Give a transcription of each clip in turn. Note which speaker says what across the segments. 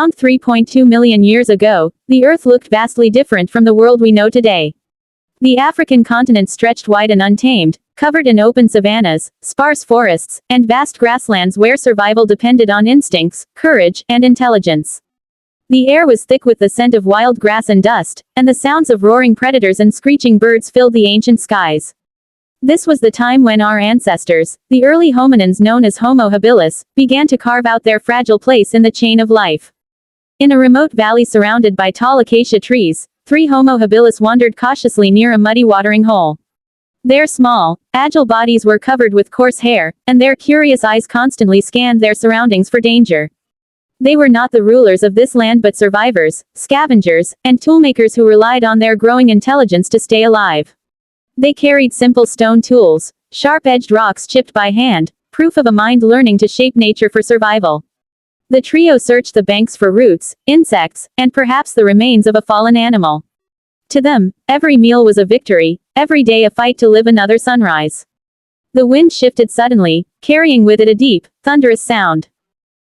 Speaker 1: Around 3.2 million years ago, the Earth looked vastly different from the world we know today. The African continent stretched wide and untamed, covered in open savannas, sparse forests, and vast grasslands where survival depended on instincts, courage, and intelligence. The air was thick with the scent of wild grass and dust, and the sounds of roaring predators and screeching birds filled the ancient skies. This was the time when our ancestors, the early hominins known as Homo habilis, began to carve out their fragile place in the chain of life. In a remote valley surrounded by tall acacia trees, 3 Homo habilis wandered cautiously near a muddy watering hole. Their small, agile bodies were covered with coarse hair, and their curious eyes constantly scanned their surroundings for danger. They were not the rulers of this land but survivors, scavengers, and toolmakers who relied on their growing intelligence to stay alive. They carried simple stone tools, sharp-edged rocks chipped by hand, proof of a mind learning to shape nature for survival. The trio searched the banks for roots, insects, and perhaps the remains of a fallen animal. To them, every meal was a victory, every day a fight to live another sunrise. The wind shifted suddenly, carrying with it a deep, thunderous sound.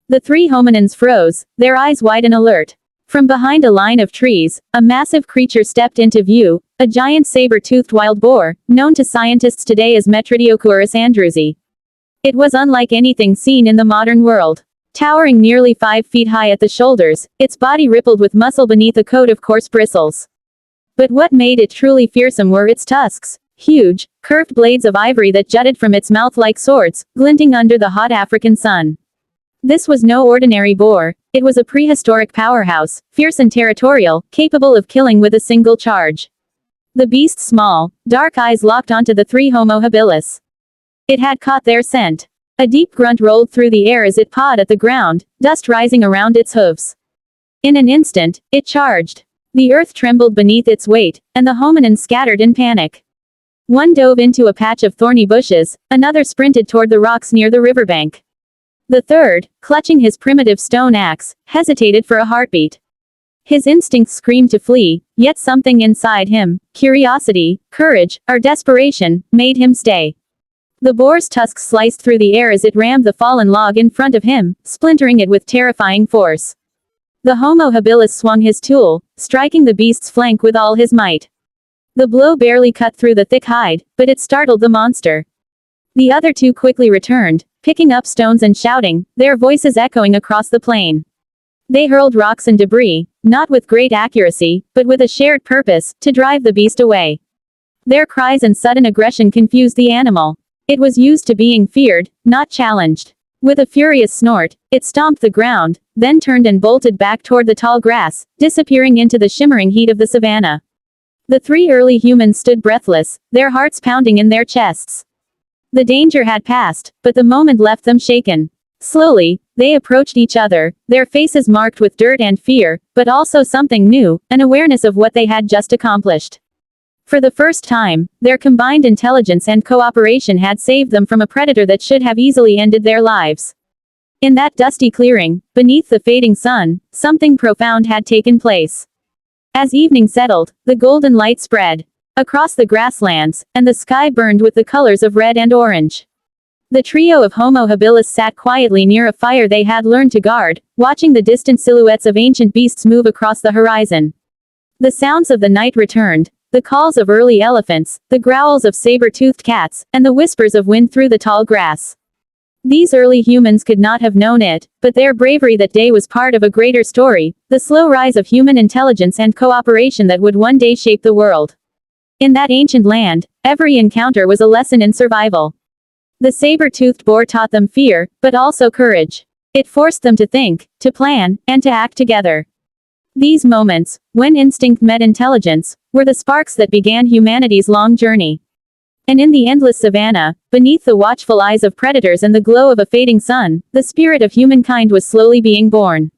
Speaker 1: The 3 hominins froze, their eyes wide and alert. From behind a line of trees, a massive creature stepped into view, a giant saber-toothed wild boar, known to scientists today as Metridiochurus andrewsi. It was unlike anything seen in the modern world. Towering nearly 5 feet high at the shoulders, its body rippled with muscle beneath a coat of coarse bristles. But what made it truly fearsome were its tusks, huge, curved blades of ivory that jutted from its mouth like swords, glinting under the hot African sun. This was no ordinary boar, it was a prehistoric powerhouse, fierce and territorial, capable of killing with a single charge. The beast's small, dark eyes locked onto the 3 Homo habilis. It had caught their scent. A deep grunt rolled through the air as it pawed at the ground, dust rising around its hooves. In an instant, it charged. The earth trembled beneath its weight, and the hominins scattered in panic. One dove into a patch of thorny bushes, another sprinted toward the rocks near the riverbank. The third, clutching his primitive stone axe, hesitated for a heartbeat. His instincts screamed to flee, yet something inside him, curiosity, courage, or desperation, made him stay. The boar's tusks sliced through the air as it rammed the fallen log in front of him, splintering it with terrifying force. The Homo habilis swung his tool, striking the beast's flank with all his might. The blow barely cut through the thick hide, but it startled the monster. The other 2 quickly returned, picking up stones and shouting, their voices echoing across the plain. They hurled rocks and debris, not with great accuracy, but with a shared purpose, to drive the beast away. Their cries and sudden aggression confused the animal. It was used to being feared, not challenged. With a furious snort, it stomped the ground, then turned and bolted back toward the tall grass, disappearing into the shimmering heat of the savanna. The 3 early humans stood breathless, their hearts pounding in their chests. The danger had passed, but the moment left them shaken. Slowly, they approached each other, their faces marked with dirt and fear, but also something new, an awareness of what they had just accomplished. For the first time, their combined intelligence and cooperation had saved them from a predator that should have easily ended their lives. In that dusty clearing, beneath the fading sun, something profound had taken place. As evening settled, the golden light spread across the grasslands, and the sky burned with the colors of red and orange. The trio of Homo habilis sat quietly near a fire they had learned to guard, watching the distant silhouettes of ancient beasts move across the horizon. The sounds of the night returned, the calls of early elephants, the growls of saber-toothed cats, and the whispers of wind through the tall grass. These early humans could not have known it, but their bravery that day was part of a greater story, the slow rise of human intelligence and cooperation that would one day shape the world. In that ancient land, every encounter was a lesson in survival. The saber-toothed boar taught them fear, but also courage. It forced them to think, to plan, and to act together. These moments, when instinct met intelligence, were the sparks that began humanity's long journey. And in the endless savanna, beneath the watchful eyes of predators and the glow of a fading sun, the spirit of humankind was slowly being born.